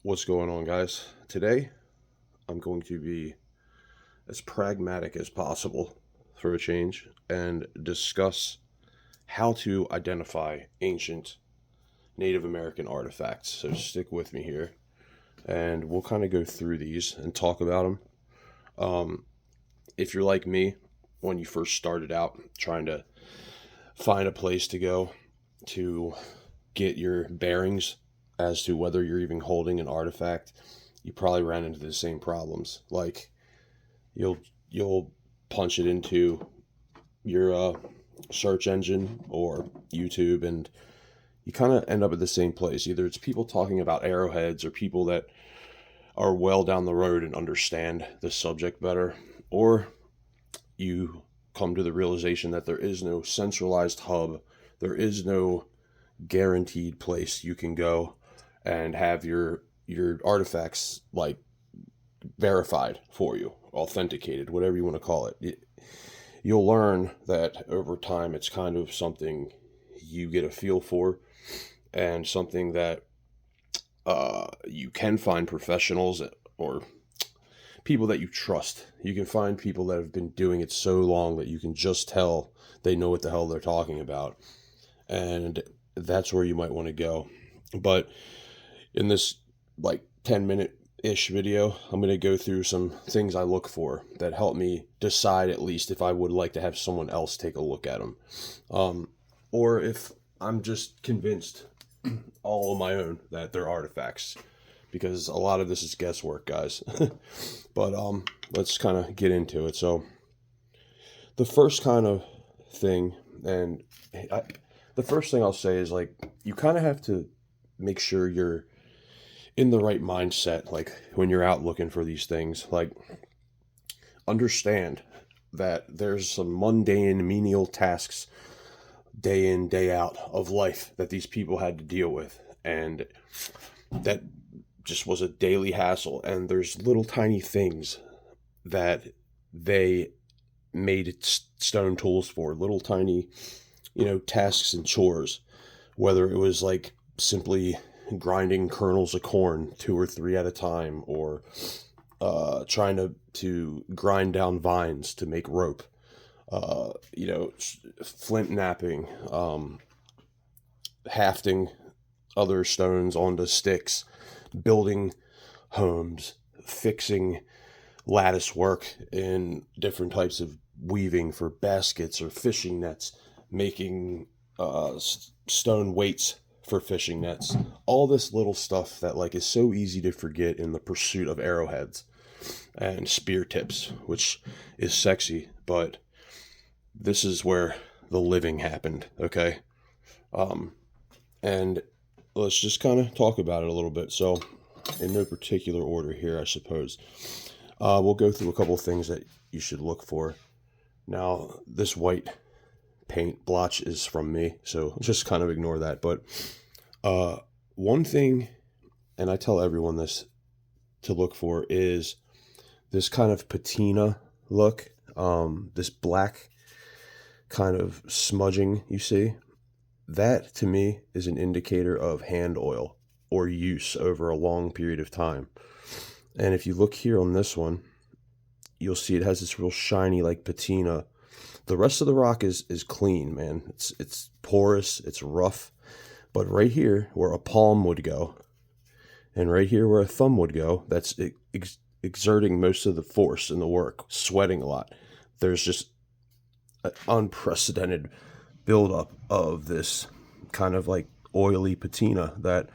What's going on, guys? Today, I'm going to be as pragmatic as possible for a change and discuss how to identify ancient Native American artifacts. So, stick with me here and we'll kind of go through these and talk about them. If you're like me, when you first started out trying to find a place to go to get your bearings as to whether you're even holding an artifact, you probably ran into the same problems. Like you'll you'll punch it into your search engine or YouTube, and you kind of end up at the same place. Either it's people talking about arrowheads or people that are well down the road and understand the subject better, or you come to the realization that there is no centralized hub, there is no guaranteed place you can go and have your artifacts like verified for you, authenticated, whatever you want to call it. You'll learn that over time it's kind of something you get a feel for, and something that you can find professionals or people that you trust. You can find people that have been doing it so long that you can just tell they know what the hell they're talking about. And that's where you might want to go. But in this like 10-minute ish video, I'm going to go through some things I look for that help me decide at least if I would like to have someone else take a look at them. Or if I'm just convinced all on my own that they're artifacts, because a lot of this is guesswork, guys. But let's kind of get into it. So the first kind of thing, and the first thing I'll say is like you kind of have to make sure you're in the right mindset, like when you're out looking for these things. Like, understand that there's some mundane menial tasks day in day out of life that these people had to deal with, and that just was a daily hassle. And there's little tiny things that they made stone tools for, little tiny tasks and chores, whether it was like simply grinding kernels of corn 2 or 3 at a time, or trying to grind down vines to make rope, flint knapping, hafting other stones onto sticks, building homes, fixing lattice work in different types of weaving for baskets or fishing nets, making stone weights for fishing nets. All this little stuff that like is so easy to forget in the pursuit of arrowheads and spear tips, which is sexy, but this is where the living happened. Okay. And let's just kind of talk about it a little bit. So in no particular order here, I suppose, we'll go through a couple of things that you should look for. Now, this white paint blotch is from me, so just kind of ignore that. But one thing, and I tell everyone this, to look for is this kind of patina look, this black kind of smudging you see. That to me is an indicator of hand oil or use over a long period of time. And if you look here on this one, you'll see it has this real shiny like patina. The rest of the rock is clean, man. It's porous, it's rough. But right here where a palm would go, and right here where a thumb would go, that's exerting most of the force in the work, sweating a lot. There's just an unprecedented buildup of this kind of like oily patina that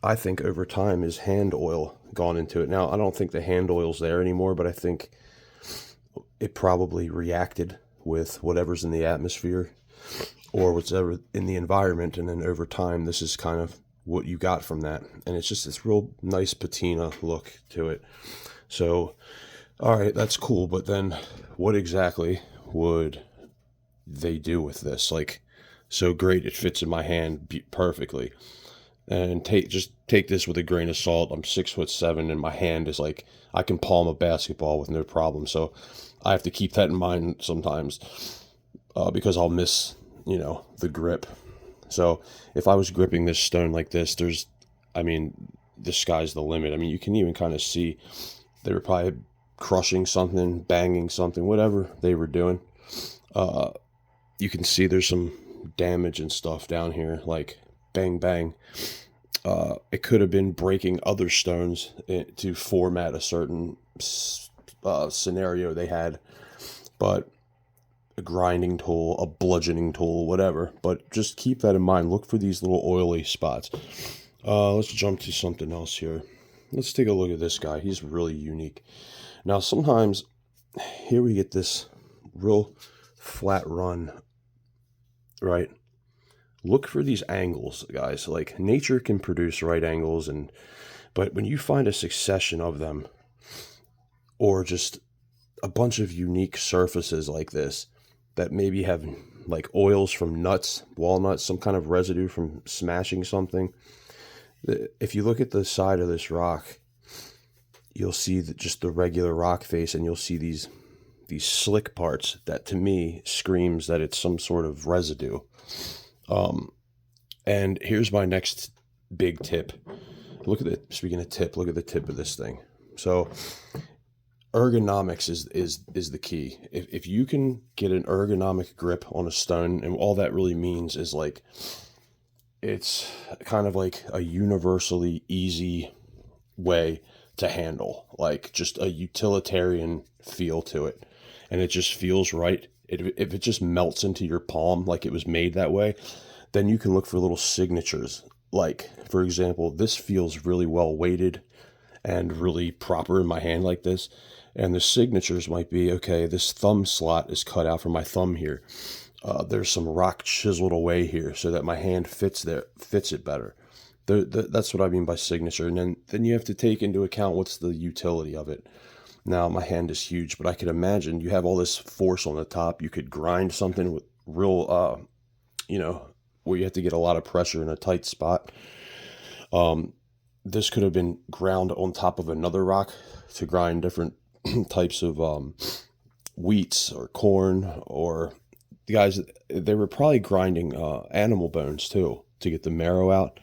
I think over time is hand oil gone into it. Now, I don't think the hand oil's there anymore, but I think it probably reacted with whatever's in the atmosphere or whatever in the environment, and then over time this is kind of what you got from that, and it's just this real nice patina look to it. So all right, that's cool, but then what exactly would they do with this? Like, so great, it fits in my hand perfectly, and take this with a grain of salt. I'm 6'7" and my hand is like I can palm a basketball with no problem, so I have to keep that in mind sometimes, because I'll miss the grip. So if I was gripping this stone like this, I mean, the sky's the limit. I mean, you can even kind of see they were probably crushing something, banging something, whatever they were doing. You can see there's some damage and stuff down here, like bang, bang. It could have been breaking other stones to format a certain scenario they had, but a grinding tool, a bludgeoning tool, whatever. But just keep that in mind. Look for these little oily spots. Let's jump to something else here. Let's take a look at this guy. He's really unique. Now, sometimes here we get this real flat run, right? Look for these angles, guys. Like, nature can produce right angles, but when you find a succession of them, or just a bunch of unique surfaces like this that maybe have like oils from nuts, walnuts, some kind of residue from smashing something. If you look at the side of this rock, you'll see just the regular rock face, and you'll see these slick parts that to me screams that it's some sort of residue. And here's my next big tip. Look at it. Speaking of tip, look at the tip of this thing. So ergonomics is the key. If you can get an ergonomic grip on a stone, and all that really means is like, it's kind of like a universally easy way to handle, like just a utilitarian feel to it. And it just feels right. If it just melts into your palm like it was made that way, then you can look for little signatures. Like, for example, this feels really well weighted and really proper in my hand like this. And the signatures might be, okay, this thumb slot is cut out for my thumb here. There's some rock chiseled away here so that my hand fits it better. That's what I mean by signature. And then you have to take into account what's the utility of it. Now, my hand is huge, but I could imagine you have all this force on the top. You could grind something with real, where you have to get a lot of pressure in a tight spot. This could have been ground on top of another rock to grind different types of wheats or corn, or the guys, they were probably grinding animal bones too to get the marrow out.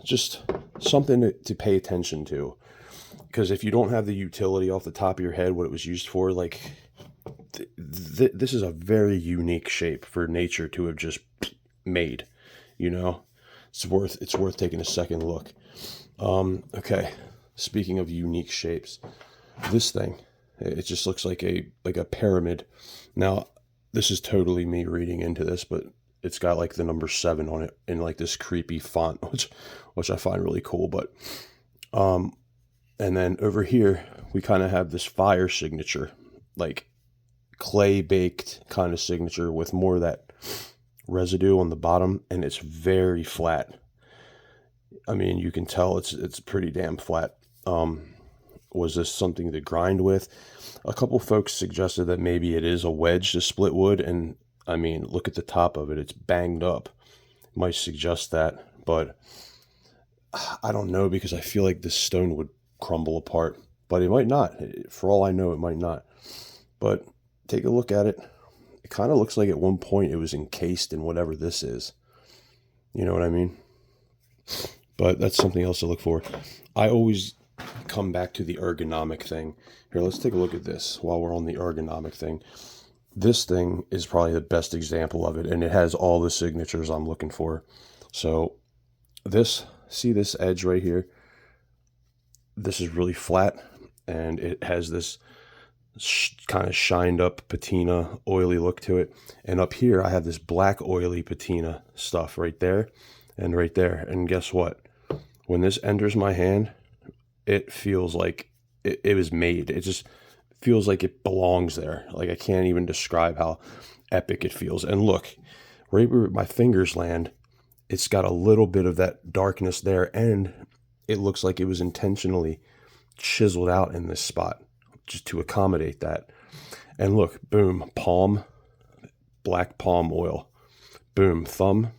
Just something to pay attention to. Because if you don't have the utility off the top of your head, what it was used for, like, this is a very unique shape for nature to have just made, it's worth taking a second look. Okay. Speaking of unique shapes, this thing, it just looks like a pyramid. Now, this is totally me reading into this, but it's got like the number 7 on it in like this creepy font, which I find really cool. But, and then over here, we kind of have this fire signature, like clay baked kind of signature with more of that residue on the bottom, and it's very flat. I mean, you can tell it's pretty damn flat. Was this something to grind with? A couple folks suggested that maybe it is a wedge to split wood, and I mean, look at the top of it. It's banged up. Might suggest that, but I don't know, because I feel like this stone would crumble apart, but it might not. For all I know, it might not. But take a look at it. It kind of looks like at one point it was encased in whatever this is. You know what I mean? But that's something else to look for. I always come back to the ergonomic thing. Here, let's take a look at this while we're on the ergonomic thing. This thing is probably the best example of it, and it has all the signatures I'm looking for. So see this edge right here? This is really flat, and it has this kind of shined up patina, oily look to it. And up here, I have this black oily patina stuff right there and right there. And guess what? When this enters my hand, it feels like it was made. It just feels like it belongs there. Like, I can't even describe how epic it feels. And look, right where my fingers land, it's got a little bit of that darkness there, and it looks like it was intentionally chiseled out in this spot just to accommodate that. And look, boom, palm, black palm oil, boom, thumb.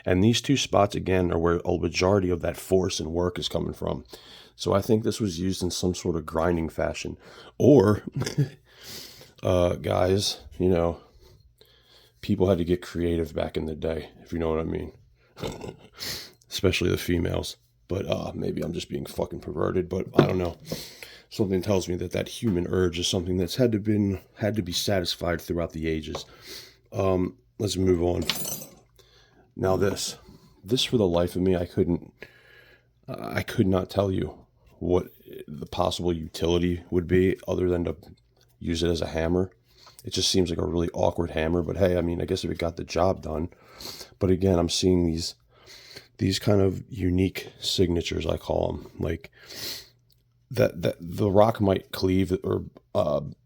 And these two spots, again, are where a majority of that force and work is coming from. So I think this was used in some sort of grinding fashion. Or, guys, people had to get creative back in the day, if you know what I mean. Especially the females. But maybe I'm just being fucking perverted, but I don't know. Something tells me that human urge is something that's had to be satisfied throughout the ages. Let's move on. Now this for the life of me, I could not tell you what the possible utility would be other than to use it as a hammer. It just seems like a really awkward hammer, but hey, I mean, I guess if it got the job done. But again, I'm seeing these kind of unique signatures, I call them, like that the rock might cleave or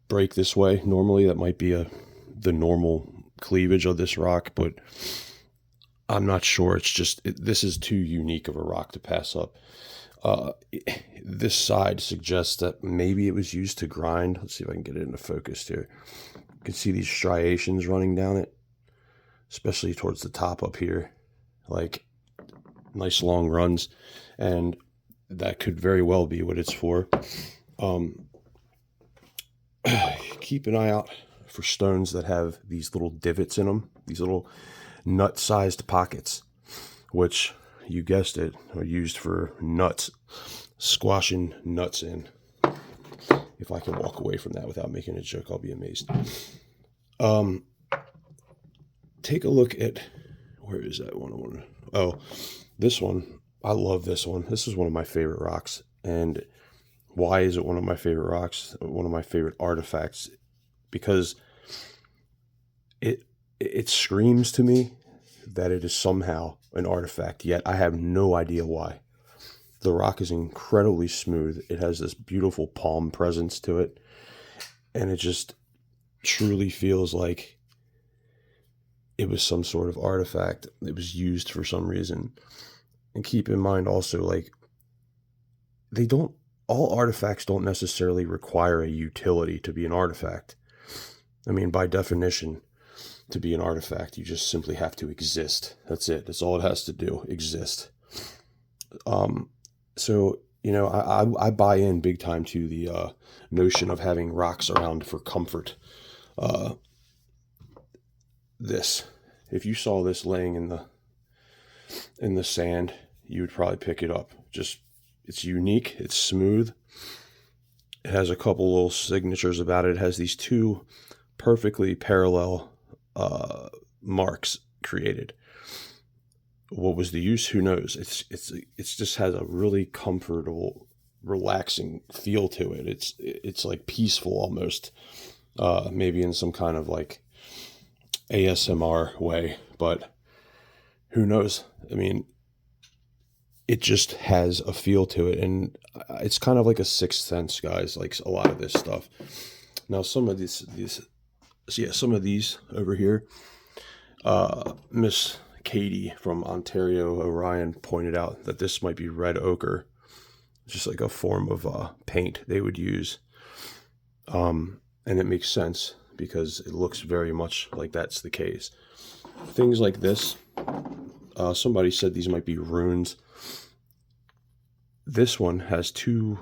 break this way. Normally, that might be the normal cleavage of this rock, but I'm not sure. It's just this is too unique of a rock to pass up. This side suggests that maybe it was used to grind. Let's see if I can get it into focus here. You can see these striations running down it, especially towards the top up here, like nice long runs, and that could very well be what it's for. Keep an eye out for stones that have these little divots in them, these little nut-sized pockets, which, you guessed it, are used for nuts, squashing nuts in. If I can walk away from that without making a joke, I'll be amazed. Take a look at, where is that one? Oh, this one. I love this one. This is one of my favorite rocks. And why is it one of my favorite rocks? One of my favorite artifacts? Because it screams to me that it is somehow an artifact, yet I have no idea why. The rock is incredibly smooth. It has this beautiful palm presence to it, and it just truly feels like it was some sort of artifact. It was used for some reason. And keep in mind also, like, all artifacts don't necessarily require a utility to be an artifact. I mean, by definition, to be an artifact, you just simply have to exist. That's it. That's all it has to do, exist. So, you know, I buy in big time to the notion of having rocks around for comfort. If you saw this laying in the sand, you would probably pick it up. Just, it's unique, it's smooth. It has a couple little signatures about it. It has these two perfectly parallel marks created. What was the use? Who knows? It's just has a really comfortable, relaxing feel to it. It's like peaceful almost, maybe in some kind of like ASMR way, but who knows? I mean, it just has a feel to it, and it's kind of like a sixth sense, guys, like a lot of this stuff. Now, some of these over here, Miss Katie from Ontario, Orion, pointed out that this might be red ochre, just like a form of paint they would use. And it makes sense because it looks very much like that's the case. Things like this, somebody said these might be runes. This one has two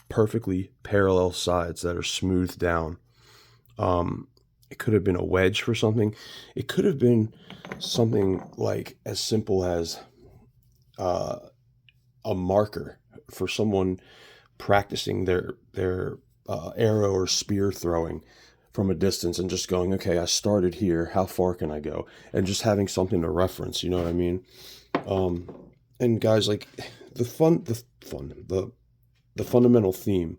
perfectly parallel sides that are smoothed down. It could have been a wedge for something. It could have been something like as simple as a marker for someone practicing their arrow or spear throwing from a distance and just going, okay, I started here, how far can I go? And just having something to reference, you know what I mean? And guys, like the fundamental theme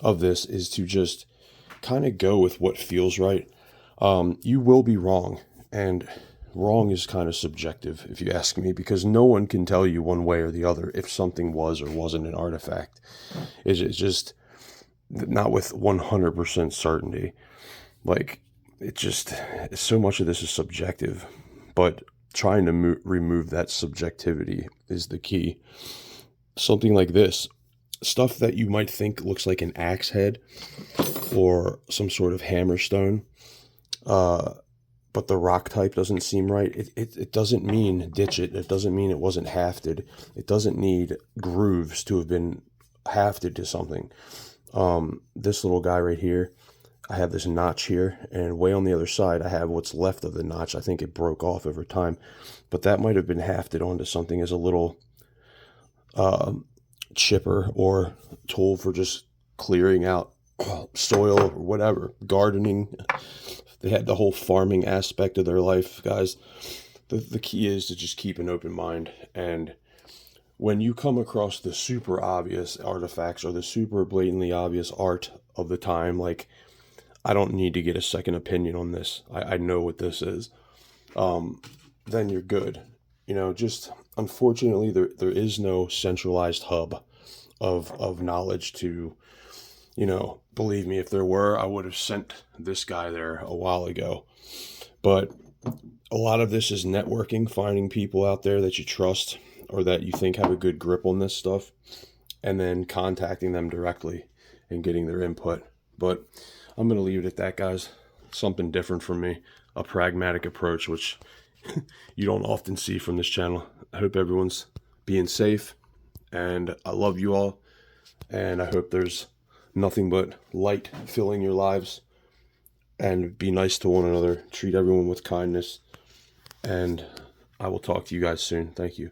of this is to just kind of go with what feels right. You will be wrong, and wrong is kind of subjective, if you ask me, because no one can tell you one way or the other if something was or wasn't an artifact. It's just not with 100% certainty. Like, so much of this is subjective, but trying to remove that subjectivity is the key. Something like this, stuff that you might think looks like an axe head or some sort of hammerstone, but the rock type doesn't seem right. It doesn't mean ditch it. It doesn't mean it wasn't hafted. It doesn't need grooves to have been hafted to something. This little guy right here, I have this notch here, and way on the other side, I have what's left of the notch. I think it broke off over time, but that might have been hafted onto something as a little chipper or tool for just clearing out soil or whatever, gardening. They had the whole farming aspect of their life, guys. The key is to just keep an open mind. And when you come across the super obvious artifacts or the super blatantly obvious art of the time, like, I don't need to get a second opinion on this. I know what this is. Then you're good. Just unfortunately, there is no centralized hub of knowledge to, believe me, if there were, I would have sent this guy there a while ago. But a lot of this is networking, finding people out there that you trust or that you think have a good grip on this stuff, and then contacting them directly and getting their input. But I'm going to leave it at that, guys. Something different from me, a pragmatic approach, which you don't often see from this channel. I hope everyone's being safe, and I love you all, and I hope there's nothing but light filling your lives, and be nice to one another, treat everyone with kindness, and I will talk to you guys soon. Thank you.